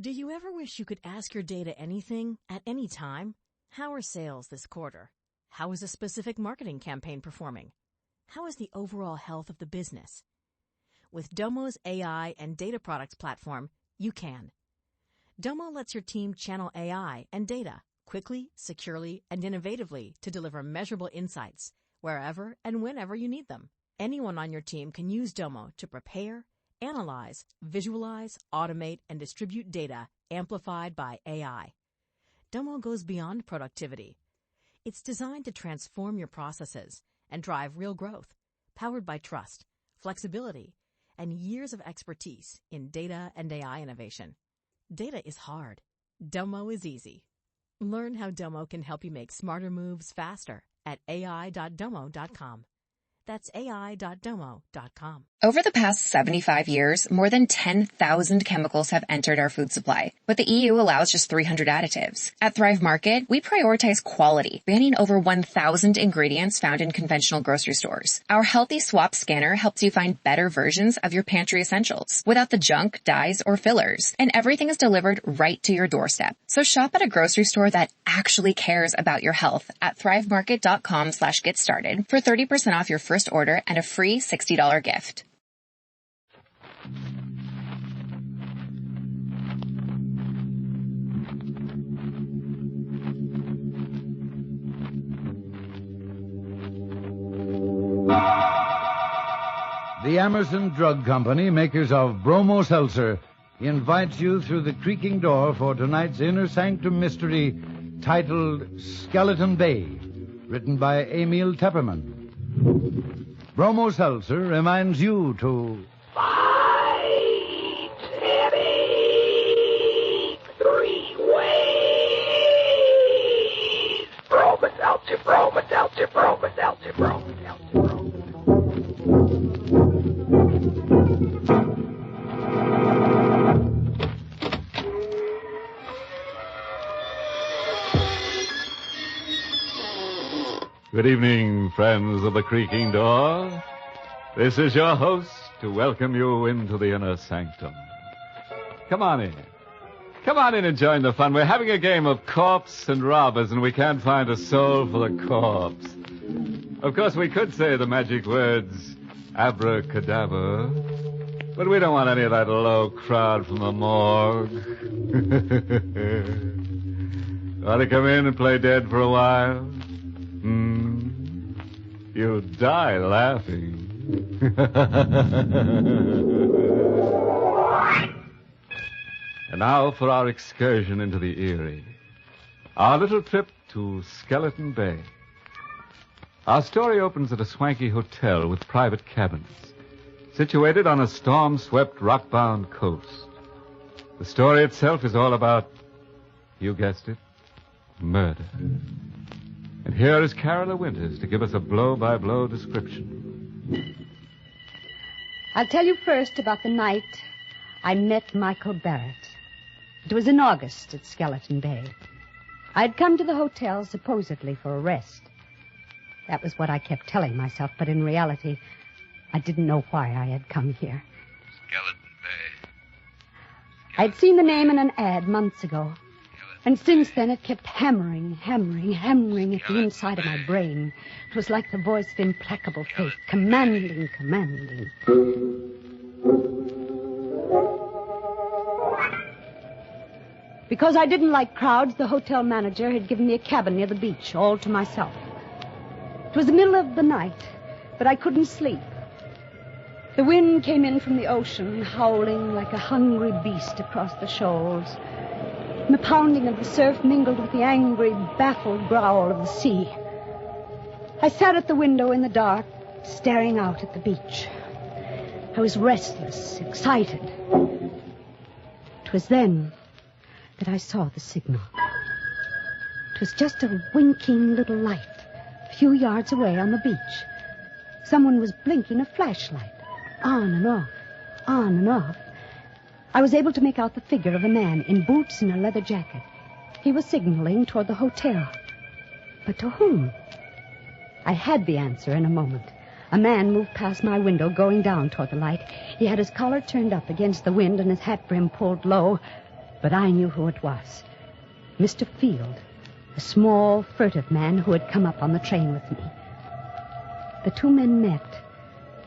Do you ever wish you could ask your data anything at any time? How are sales this quarter? How is a specific marketing campaign performing? How is the overall health of the business? With Domo's AI and data products platform, you can. Domo lets your team channel AI and data quickly, securely, and innovatively to deliver measurable insights wherever and whenever you need them. Anyone on your team can use Domo to prepare, analyze, visualize, automate, and distribute data amplified by AI. Domo goes beyond productivity. It's designed to transform your processes and drive real growth, powered by trust, flexibility, and years of expertise in data and AI innovation. Data is hard. Domo is easy. Learn how Domo can help you make smarter moves faster at ai.domo.com. That's ai.domo.com. Over the past 75 years, more than 10,000 chemicals have entered our food supply, but the EU allows just 300 additives. At Thrive Market, we prioritize quality, banning over 1,000 ingredients found in conventional grocery stores. Our Healthy Swap scanner helps you find better versions of your pantry essentials without the junk, dyes, or fillers, and everything is delivered right to your doorstep. So shop at a grocery store that actually cares about your health at thrivemarket.com/get-started for 30% off your first order and a free $60 gift. The Emerson Drug Company, makers of Bromo Seltzer, invites you through the creaking door for tonight's Inner Sanctum mystery titled Skeleton Bay, written by Emil Tepperman. Bromo Seltzer reminds you to fight heavy 3 ways. Bromo Seltzer, Bromo Seltzer, Bromo Seltzer, Bromo Seltzer, Bromo. Good evening, friends of the creaking door. This is your host to welcome you into the Inner Sanctum. Come on in. Come on in and join the fun. We're having a game of corpse and robbers, and we can't find a soul for the corpse. Of course, we could say the magic words, abracadabra, but we don't want any of that low crowd from the morgue. Want to come in and play dead for a while? You'll die laughing. And now for our excursion into the Erie. Our little trip to Skeleton Bay. Our story opens at a swanky hotel with private cabins, situated on a storm-swept, rock-bound coast. The story itself is all about, you guessed it, murder. And here is Carola Winters to give us a blow-by-blow description. I'll tell you first about the night I met Michael Barrett. It was in August at Skeleton Bay. I'd come to the hotel supposedly for a rest. That was what I kept telling myself, but in reality, I didn't know why I had come here. Skeleton Bay. I'd seen the name in an ad months ago. And since then, it kept hammering at the inside of my brain. It was like the voice of implacable fate, commanding. Because I didn't like crowds, the hotel manager had given me a cabin near the beach, all to myself. It was the middle of the night, but I couldn't sleep. The wind came in from the ocean, howling like a hungry beast across the shoals. And the pounding of the surf mingled with the angry, baffled growl of the sea. I sat at the window in the dark, staring out at the beach. I was restless, excited. It was then that I saw the signal. It was just a winking little light a few yards away on the beach. Someone was blinking a flashlight, on and off, on and off. I was able to make out the figure of a man in boots and a leather jacket. He was signaling toward the hotel. But to whom? I had the answer in a moment. A man moved past my window, going down toward the light. He had his collar turned up against the wind and his hat brim pulled low. But I knew who it was. Mr. Field, a small, furtive man who had come up on the train with me. The two men met.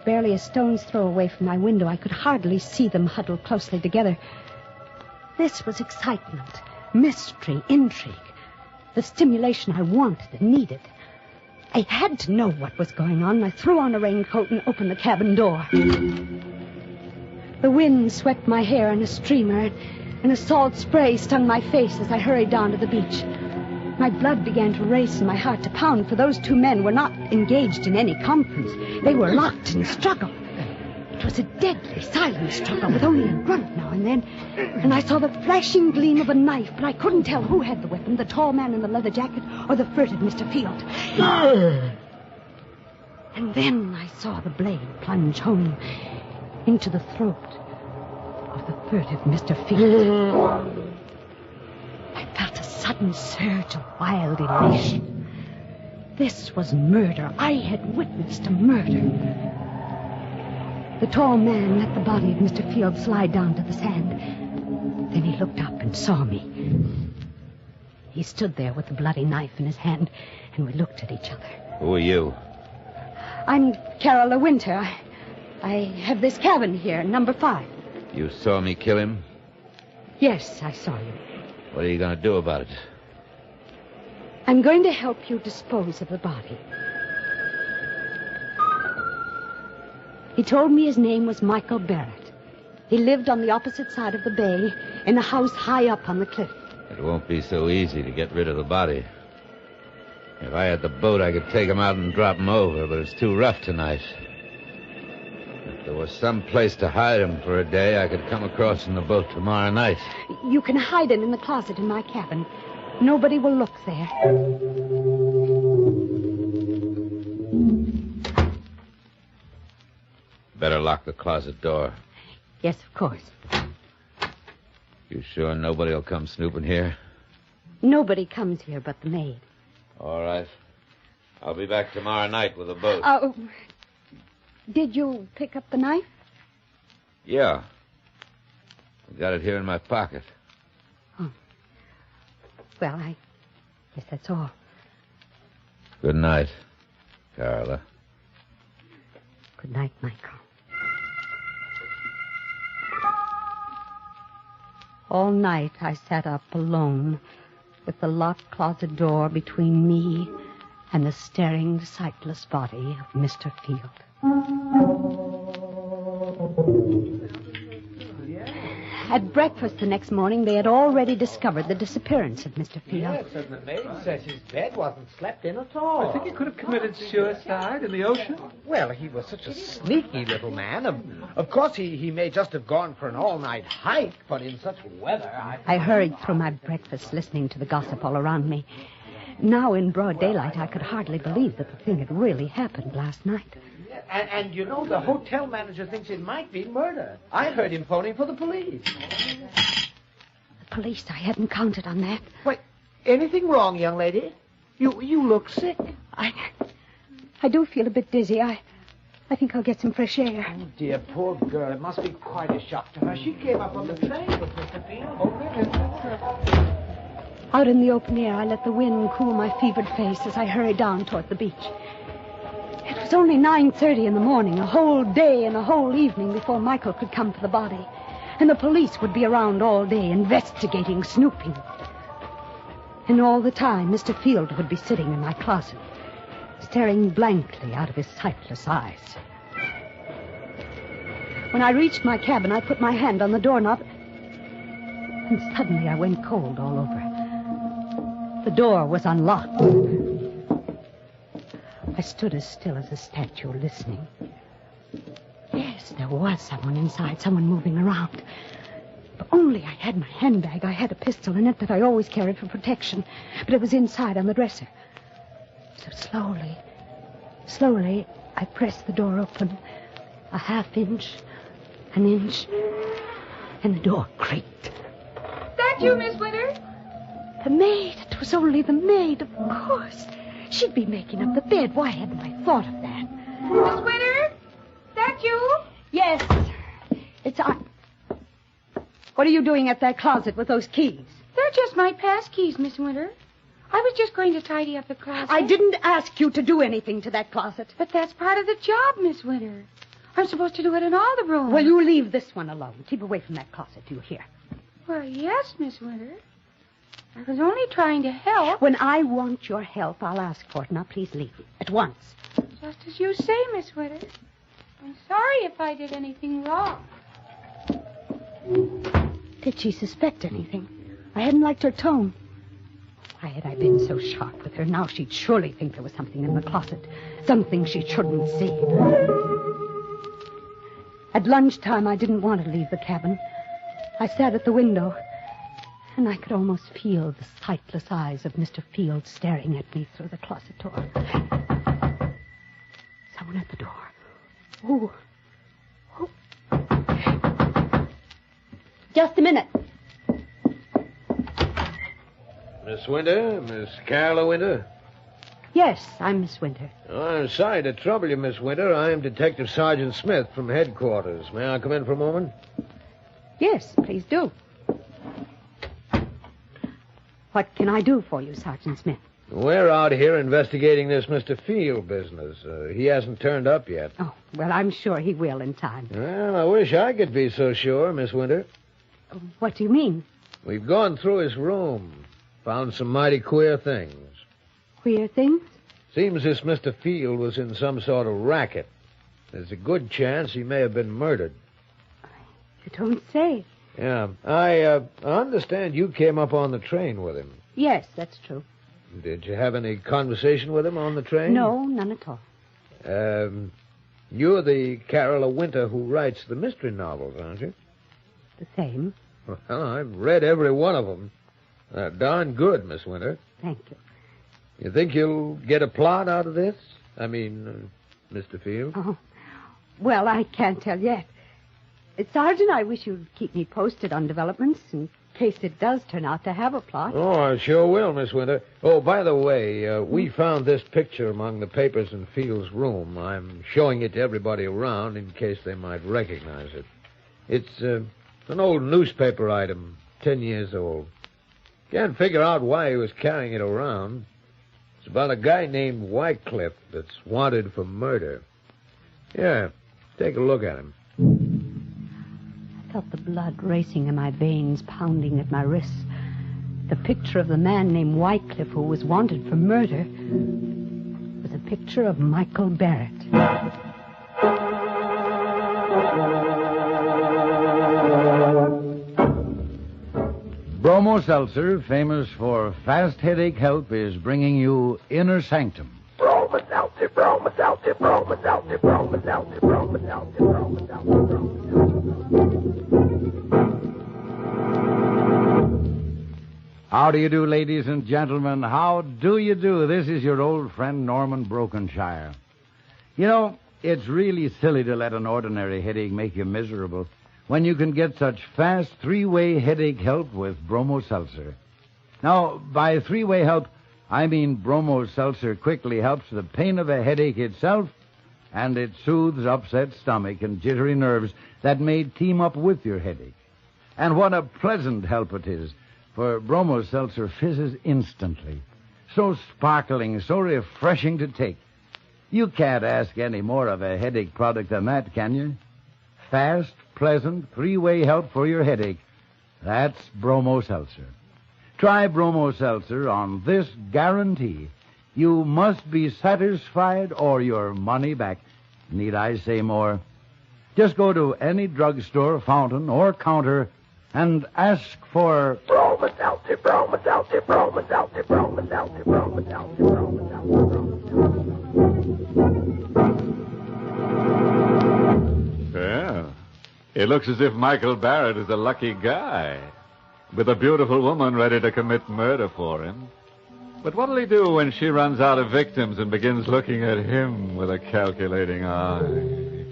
Barely a stone's throw away from my window, I could hardly see them huddled closely together. This was excitement, mystery, intrigue. The stimulation I wanted and needed. I had to know what was going on. I threw on a raincoat and opened the cabin door. The wind swept my hair in a streamer, and a salt spray stung my face as I hurried down to the beach. My blood began to race and my heart to pound, for those two men were not engaged in any conference. They were locked in struggle. It was a deadly, silent struggle with only a grunt now and then. And I saw the flashing gleam of a knife, but I couldn't tell who had the weapon, the tall man in the leather jacket or the furtive Mr. Field. And then I saw the blade plunge home into the throat of the furtive Mr. Field. I felt a sudden surge of wild elation. This was murder. I had witnessed a murder. The tall man let the body of Mr. Field slide down to the sand. Then he looked up and saw me. He stood there with the bloody knife in his hand, and we looked at each other. Who are you? I'm Carol Winter. I have this cabin here, number 5. You saw me kill him? Yes, I saw you. What are you going to do about it? I'm going to help you dispose of the body. He told me his name was Michael Barrett. He lived on the opposite side of the bay, in a house high up on the cliff. It won't be so easy to get rid of the body. If I had the boat, I could take him out and drop him over, but it's too rough tonight. If there was some place to hide him for a day, I could come across in the boat tomorrow night. You can hide him in the closet in my cabin. Nobody will look there. Better lock the closet door. Yes, of course. You sure nobody will come snooping here? Nobody comes here but the maid. All right. I'll be back tomorrow night with a boat. Oh, did you pick up the knife? Yeah. I got it here in my pocket. Oh. Well, I guess that's all. Good night, Carla. Good night, Michael. All night I sat up alone with the locked closet door between me and the staring, sightless body of Mr. Field. At breakfast the next morning, they had already discovered the disappearance of Mr. Field. Yes, and the maid says his bed wasn't slept in at all. I think he could have committed suicide in the ocean. Well, he was such a sneaky little man. Of course, he may just have gone for an all-night hike, but in such weather, I hurried through my breakfast, listening to the gossip all around me. Now, in broad daylight, I could hardly believe that the thing had really happened last night. And you know, the hotel manager thinks it might be murder. I heard him phoning for the police. The police? I hadn't counted on that. Wait, anything wrong, young lady? You look sick. I do feel a bit dizzy. I think I'll get some fresh air. Oh, dear, poor girl. It must be quite a shock to her. She came up on the train with Mr. Field. Out in the open air, I let the wind cool my fevered face as I hurried down toward the beach. It was only 9:30 in the morning, a whole day and a whole evening before Michael could come for the body. And the police would be around all day, investigating, snooping. And all the time, Mr. Field would be sitting in my closet, staring blankly out of his sightless eyes. When I reached my cabin, I put my hand on the doorknob, and suddenly I went cold all over. The door was unlocked. I stood as still as a statue, listening. Yes, there was someone inside, someone moving around. If only I had my handbag. I had a pistol in it that I always carried for protection, but it was inside on the dresser. So slowly, I pressed the door open. A half inch, an inch, and the door creaked. That you, Miss Winter? The maid. It was only the maid, of course. She'd be making up the bed. Why hadn't I thought of that? Miss Winter? That you? Yes. It's I. What are you doing at that closet with those keys? They're just my pass keys, Miss Winter. I was just going to tidy up the closet. I didn't ask you to do anything to that closet. But that's part of the job, Miss Winter. I'm supposed to do it in all the rooms. Well, you leave this one alone. Keep away from that closet, do you hear? Well, yes, Miss Winter. I was only trying to help. When I want your help, I'll ask for it. Now, please leave at once. Just as you say, Miss Winter. I'm sorry if I did anything wrong. Did she suspect anything? I hadn't liked her tone. Why had I been so sharp with her? Now she'd surely think there was something in the closet. Something she shouldn't see. At lunchtime, I didn't want to leave the cabin. I sat at the window, and I could almost feel the sightless eyes of Mr. Field staring at me through the closet door. Someone at the door. Oh. Just a minute. Miss Winter? Miss Carla Winter? Yes, I'm Miss Winter. Oh, I'm sorry to trouble you, Miss Winter. I'm Detective Sergeant Smith from headquarters. May I come in for a moment? Yes, please do. What can I do for you, Sergeant Smith? We're out here investigating this Mr. Field business. He hasn't turned up yet. Oh, well, I'm sure he will in time. Well, I wish I could be so sure, Miss Winter. What do you mean? We've gone through his room. Found some mighty queer things. Queer things? Seems this Mr. Field was in some sort of racket. There's a good chance he may have been murdered. You don't say. Yeah. I understand you came up on the train with him. Yes, that's true. Did you have any conversation with him on the train? No, none at all. You're the Carla Winter who writes the mystery novels, aren't you? The same. Well, I've read every one of them. They're darn good, Miss Winter. Thank you. You think you'll get a plot out of this? I mean, Mr. Field? Oh, well, I can't tell yet. Sergeant, I wish you'd keep me posted on developments in case it does turn out to have a plot. Oh, I sure will, Miss Winter. Oh, by the way, we found this picture among the papers in Field's room. I'm showing it to everybody around in case they might recognize it. It's an old newspaper item, 10 years old. Can't figure out why he was carrying it around. It's about a guy named Wycliffe that's wanted for murder. Yeah, take a look at him. I felt the blood racing in my veins, pounding at my wrists. The picture of the man named Wycliffe who was wanted for murder was a picture of Michael Barrett. Bromo Seltzer, famous for fast headache help, is bringing you Inner Sanctum. Broma Seltzer, Broma Seltzer, Broma Seltzer, Broma Seltzer, Broma Seltzer, Broma Seltzer, Broma Seltzer. How do you do, ladies and gentlemen? How do you do? This is your old friend, Norman Brokenshire. You know, it's really silly to let an ordinary headache make you miserable when you can get such fast three-way headache help with Bromo Seltzer. Now, by three-way help, I mean Bromo Seltzer quickly helps the pain of a headache itself, and it soothes upset stomach and jittery nerves that may team up with your headache. And what a pleasant help it is, for Bromo Seltzer fizzes instantly. So sparkling, so refreshing to take. You can't ask any more of a headache product than that, can you? Fast, pleasant, three-way help for your headache. That's Bromo Seltzer. Try Bromo Seltzer on this guarantee. You must be satisfied or your money back. Need I say more? Just go to any drugstore, fountain, or counter and ask for Broma Seltzer, Broma Seltzer, Broma Seltzer, Broma Seltzer, Broma Seltzer, Broma Seltzer, Broma Seltzer. Yeah. It looks as if Michael Barrett is a lucky guy, with a beautiful woman ready to commit murder for him. But what'll he do when she runs out of victims and begins looking at him with a calculating eye?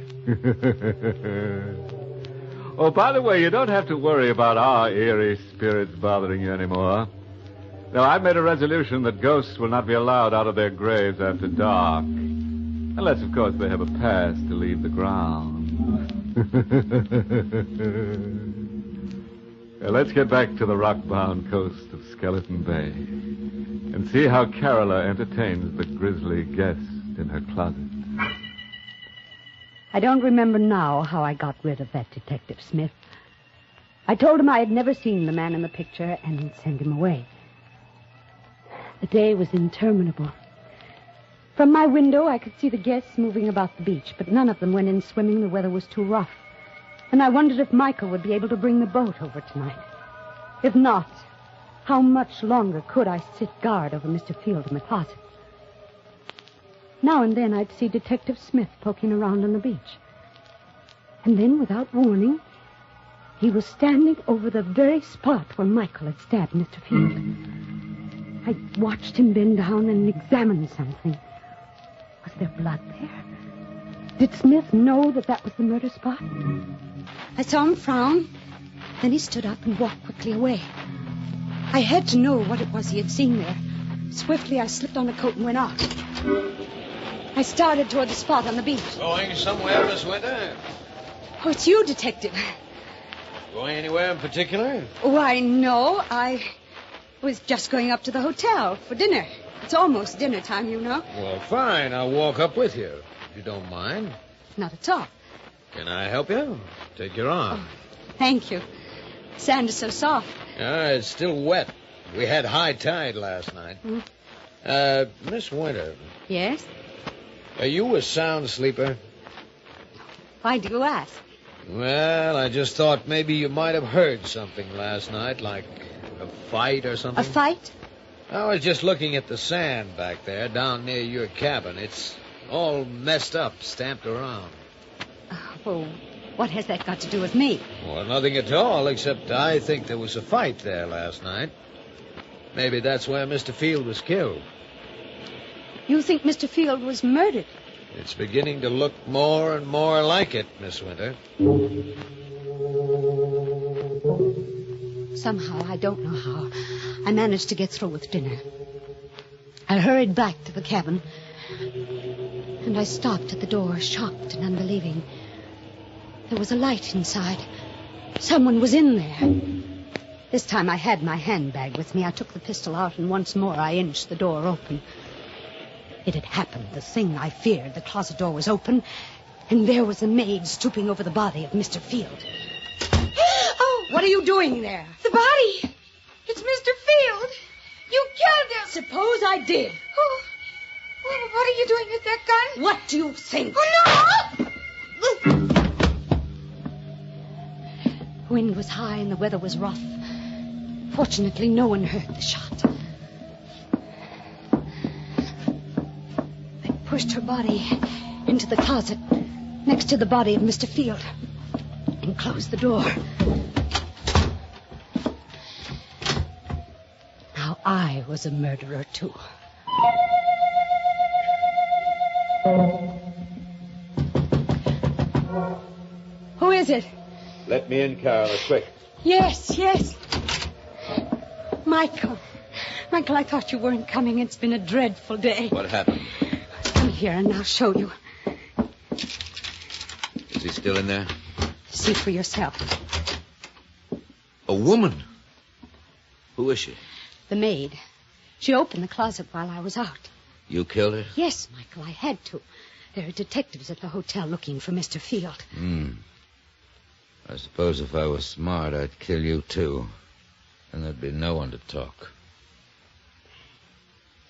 Oh, by the way, you don't have to worry about our eerie spirits bothering you anymore. Now, I've made a resolution that ghosts will not be allowed out of their graves after dark. Unless, of course, they have a pass to leave the ground. Let's get back to the rock-bound coast of Skeleton Bay and see how Carola entertains the grisly guest in her closet. I don't remember now how I got rid of that Detective Smith. I told him I had never seen the man in the picture and sent him away. The day was interminable. From my window, I could see the guests moving about the beach, but none of them went in swimming. The weather was too rough. And I wondered if Michael would be able to bring the boat over tonight. If not, how much longer could I sit guard over Mr. Field in the closet? Now and then I'd see Detective Smith poking around on the beach. And then, without warning, he was standing over the very spot where Michael had stabbed Mr. Field. I watched him bend down and examine something. Was there blood there? Did Smith know that was the murder spot? I saw him frown. Then he stood up and walked quickly away. I had to know what it was he had seen there. Swiftly, I slipped on a coat and went out. I started toward the spot on the beach. Going somewhere, Miss Winter? Oh, it's you, Detective. Going anywhere in particular? Why, no. I was just going up to the hotel for dinner. It's almost dinner time, you know. Well, fine. I'll walk up with you, if you don't mind. Not at all. Can I help you? Take your arm. Oh, thank you. Sand is so soft. It's still wet. We had high tide last night. Miss Winter. Yes? Are you a sound sleeper? Why do you ask? Well, I just thought maybe you might have heard something last night, like a fight or something. A fight? I was just looking at the sand back there, down near your cabin. It's all messed up, stamped around. Oh, what has that got to do with me? Well, nothing at all, except I think there was a fight there last night. Maybe that's where Mr. Field was killed. You think Mr. Field was murdered? It's beginning to look more and more like it, Miss Winter. Somehow, I don't know how, I managed to get through with dinner. I hurried back to the cabin, and I stopped at the door, shocked and unbelieving. There was a light inside. Someone was in there. This time I had my handbag with me. I took the pistol out, and once more I inched the door open. It had happened, the thing I feared. The closet door was open, and there was a maid stooping over the body of Mr. Field. Oh, what are you doing there? The body. It's Mr. Field. You killed him. Suppose I did. Oh, what are you doing with that gun? What do you think? Oh, no! The wind was high and the weather was rough. Fortunately, no one heard the shot. I pushed her body into the closet next to the body of Mr. Field and closed the door. Now I was a murderer, too. Who is it? Let me in, Carola, quick. Yes. Michael, I thought you weren't coming. It's been a dreadful day. What happened? Come here and I'll show you. Is he still in there? See for yourself. A woman? Who is she? The maid. She opened the closet while I was out. You killed her? Yes, Michael, I had to. There are detectives at the hotel looking for Mr. Field. I suppose if I was smart, I'd kill you, too. And there'd be no one to talk.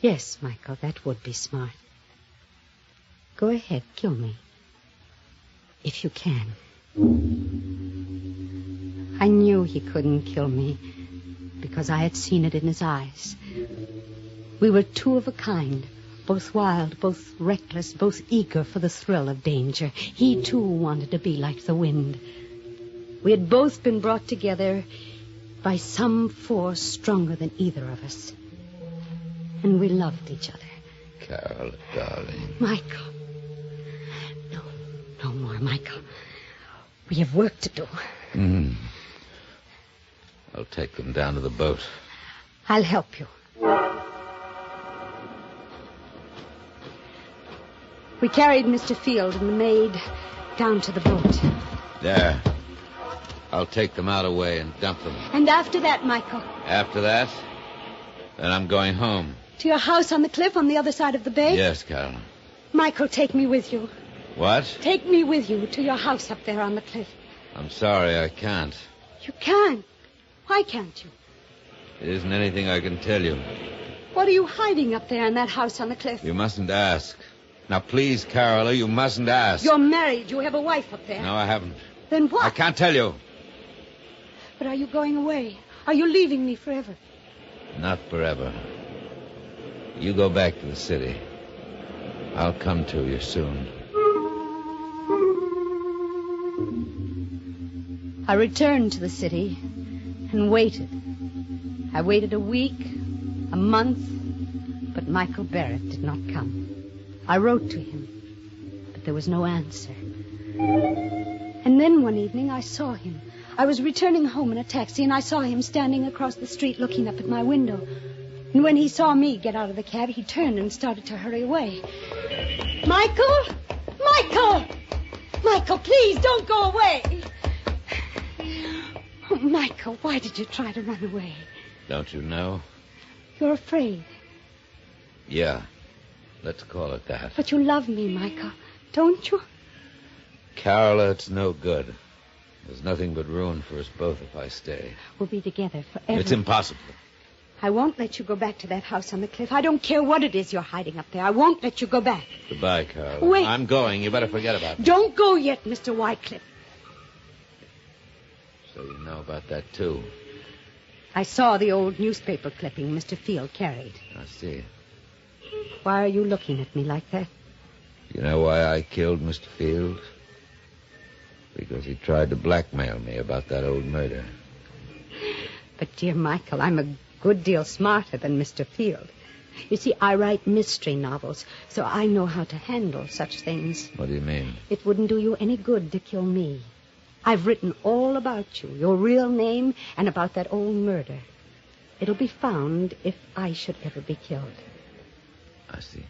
Yes, Michael, that would be smart. Go ahead, kill me. If you can. I knew he couldn't kill me because I had seen it in his eyes. We were two of a kind, both wild, both reckless, both eager for the thrill of danger. He, too, wanted to be like the wind. We had both been brought together by some force stronger than either of us. And we loved each other. Carola, darling. Michael. No more, Michael. We have work to do. I'll take them down to the boat. I'll help you. We carried Mr. Field and the maid down to the boat. There. I'll take them out away and dump them. And after that, Michael? After that, then I'm going home. To your house on the cliff on the other side of the bay? Yes, Carol. Michael, take me with you. What? Take me with you to your house up there on the cliff. I'm sorry, I can't. You can't. Why can't you? It isn't anything I can tell you. What are you hiding up there in that house on the cliff? You mustn't ask. Now, please, Carola, you mustn't ask. You're married. You have a wife up there. No, I haven't. Then what? I can't tell you. But are you going away? Are you leaving me forever? Not forever. You go back to the city. I'll come to you soon. I returned to the city and waited. I waited a week, a month, but Michael Barrett did not come. I wrote to him, but there was no answer. And then one evening I saw him. I was returning home in a taxi, and I saw him standing across the street looking up at my window. And when he saw me get out of the cab, he turned and started to hurry away. Michael! Michael! Michael, please, don't go away! Oh, Michael, why did you try to run away? Don't you know? You're afraid. Yeah, let's call it that. But you love me, Michael, don't you? Carola, it's no good. There's nothing but ruin for us both if I stay. We'll be together forever. It's impossible. I won't let you go back to that house on the cliff. I don't care what it is you're hiding up there. I won't let you go back. Goodbye, Carola. Wait. I'm going. You better forget about me. Don't go yet, Mr. Wycliffe. So you know about that, too. I saw the old newspaper clipping Mr. Field carried. I see. Why are you looking at me like that? You know why I killed Mr. Field? Because he tried to blackmail me about that old murder. But, dear Michael, I'm a good deal smarter than Mr. Field. You see, I write mystery novels, so I know how to handle such things. What do you mean? It wouldn't do you any good to kill me. I've written all about you, your real name, and about that old murder. It'll be found if I should ever be killed. I see.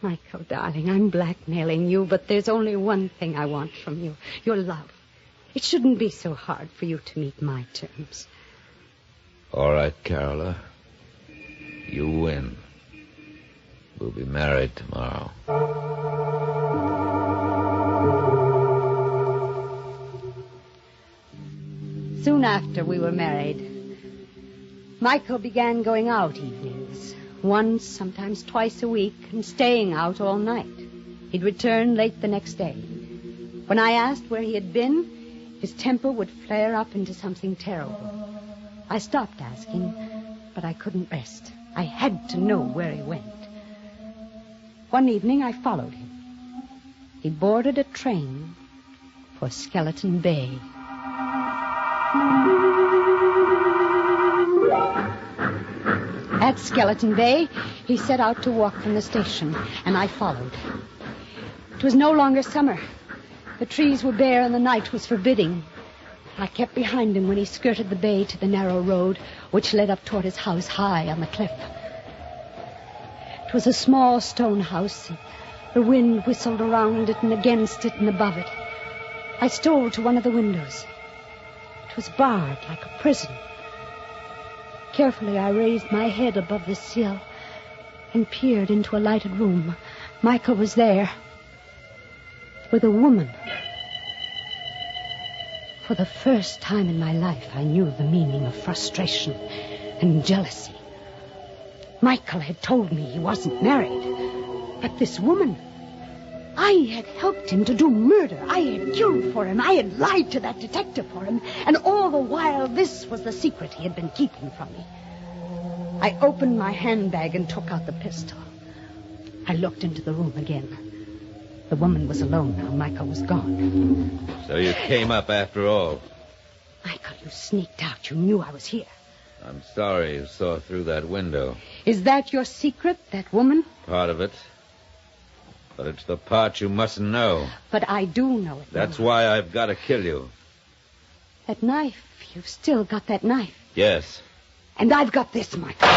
Michael, darling, I'm blackmailing you, but there's only one thing I want from you, your love. It shouldn't be so hard for you to meet my terms. All right, Carola. You win. We'll be married tomorrow. Soon after we were married, Michael began going out evenings, once, sometimes twice a week, and staying out all night. He'd return late the next day. When I asked where he had been, his temper would flare up into something terrible. I stopped asking, but I couldn't rest. I had to know where he went. One evening, I followed him. He boarded a train for Skeleton Bay. At Skeleton Bay, he set out to walk from the station, and I followed. It was no longer summer. The trees were bare and the night was forbidding. I kept behind him when he skirted the bay to the narrow road which led up toward his house high on the cliff. It was a small stone house. The wind whistled around it and against it and above it. I stole to one of the windows. It was barred like a prison. Carefully, I raised my head above the sill and peered into a lighted room. Michael was there with a woman. For the first time in my life, I knew the meaning of frustration and jealousy. Michael had told me he wasn't married. But this woman, I had helped him to do murder. I had killed for him. I had lied to that detective for him. And all the while, this was the secret he had been keeping from me. I opened my handbag and took out the pistol. I looked into the room again. The woman was alone now. Michael was gone. So you came up after all. Michael, you sneaked out. You knew I was here. I'm sorry you saw through that window. Is that your secret, that woman? Part of it. But it's the part you mustn't know. But I do know it. That's why I've got to kill you. That knife. You've still got that knife. Yes. And I've got this, Michael.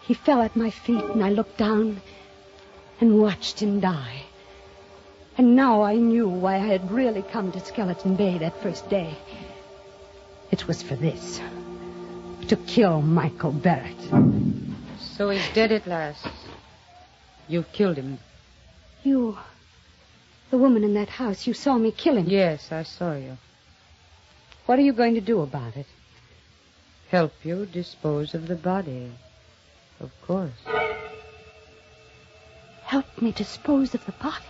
He fell at my feet, and I looked down and watched him die. And now I knew why I had really come to Skeleton Bay that first day. It was for this. To kill Michael Barrett. So he's dead at last. You've killed him. You, the woman in that house, you saw me kill him. Yes, I saw you. What are you going to do about it? Help you dispose of the body. Of course. Help me dispose of the body?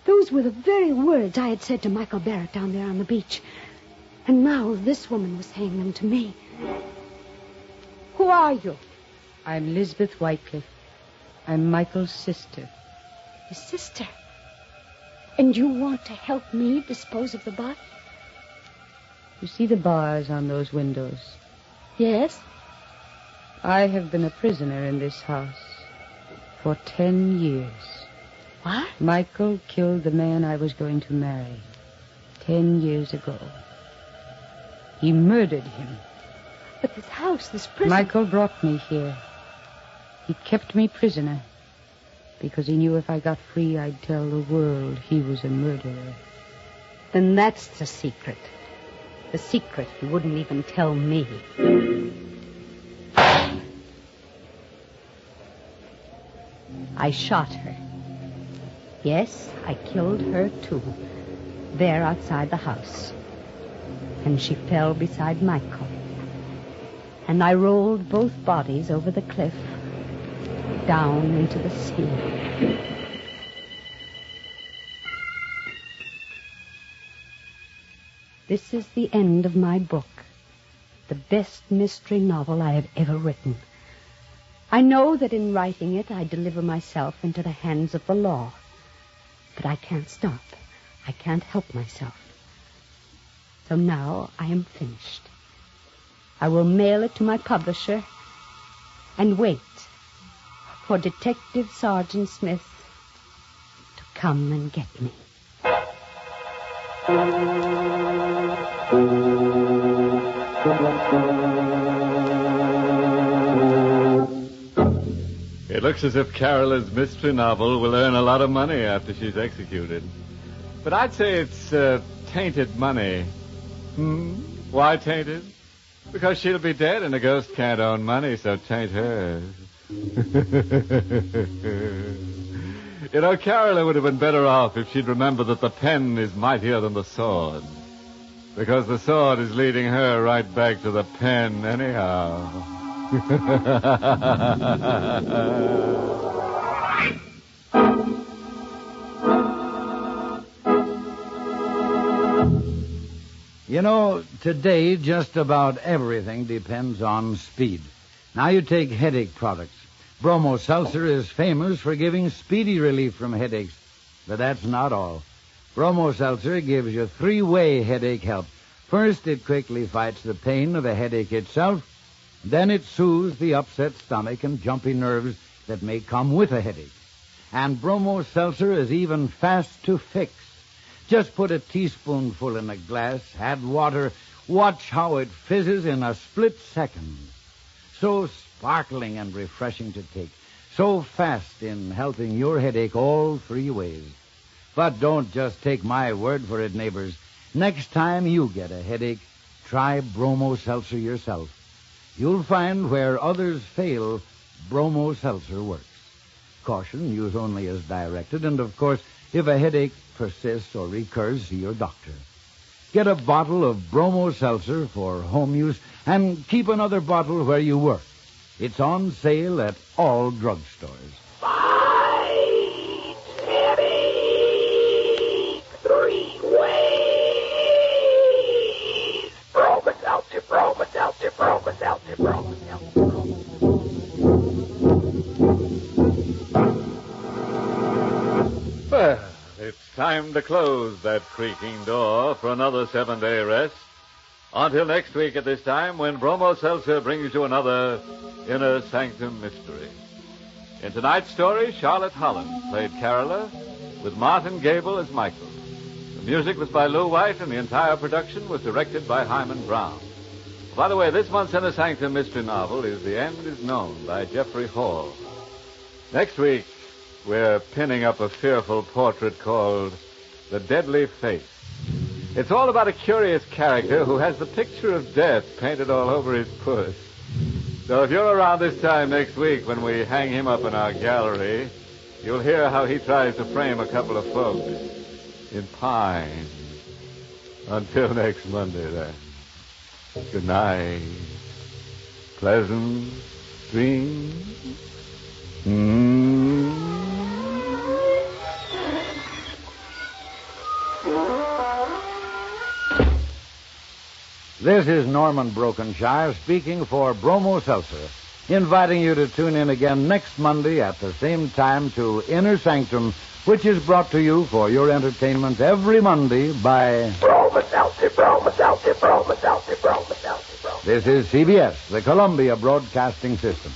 Those were the very words I had said to Michael Barrett down there on the beach. And now this woman was saying them to me. Who are you? I'm Lisbeth Whitecliff. I'm Michael's sister. His sister? And you want to help me dispose of the body? You see the bars on those windows? Yes. I have been a prisoner in this house for 10 years. What? Michael killed the man I was going to marry 10 years ago. He murdered him. But this house, this prison... Michael brought me here. He kept me prisoner because he knew if I got free, I'd tell the world he was a murderer. Then that's the secret. The secret he wouldn't even tell me. I shot her. Yes, I killed her, too. There outside the house. And she fell beside Michael. And I rolled both bodies over the cliff, down into the sea. This is the end of my book, the best mystery novel I have ever written. I know that in writing it, I deliver myself into the hands of the law. But I can't stop. I can't help myself. So now I am finished. I will mail it to my publisher and wait for Detective Sergeant Smith to come and get me. It looks as if Carola's mystery novel will earn a lot of money after she's executed. But I'd say it's tainted money. Why tainted? Because she'll be dead and a ghost can't own money, so taint her. You know, Carola would have been better off if she'd remembered that the pen is mightier than the sword. Because the sword is leading her right back to the pen anyhow. You know, today just about everything depends on speed. Now you take headache products. Bromo Seltzer is famous for giving speedy relief from headaches. But that's not all. Bromo Seltzer gives you three-way headache help. First, it quickly fights the pain of the headache itself. Then it soothes the upset stomach and jumpy nerves that may come with a headache. And Bromo Seltzer is even fast to fix. Just put a teaspoonful in a glass, add water, watch how it fizzes in a split second. So sparkling and refreshing to take. So fast in helping your headache all three ways. But don't just take my word for it, neighbors. Next time you get a headache, try Bromo Seltzer yourself. You'll find where others fail, Bromo Seltzer works. Caution, use only as directed, and of course, if a headache persists or recurs, see your doctor. Get a bottle of Bromo Seltzer for home use and keep another bottle where you work. It's on sale at all drugstores. Fight headache three ways. Bromo Seltzer, Bromo Seltzer, Bromo Seltzer, Bromo Seltzer. Well, it's time to close that creaking door for another 7-day rest. Until next week at this time, when Bromo Seltzer brings you another Inner Sanctum mystery. In tonight's story, Charlotte Holland played Carola, with Martin Gable as Michael. The music was by Lou White, and the entire production was directed by Hyman Brown. By the way, this month's Inner Sanctum mystery novel is The End Is Known by Jeffrey Hall. Next week, we're pinning up a fearful portrait called The Deadly Face. It's all about a curious character who has the picture of death painted all over his puss. So if you're around this time next week when we hang him up in our gallery, you'll hear how he tries to frame a couple of folks in pine. Until next Monday, then. Good night. Pleasant dreams. This is Norman Brokenshire speaking for Bromo Seltzer, inviting you to tune in again next Monday at the same time to Inner Sanctum, which is brought to you for your entertainment every Monday by Bromo Seltzer, Bromo Seltzer, Bromo Seltzer, Bromo Seltzer, Bromo. This is CBS, the Columbia Broadcasting System.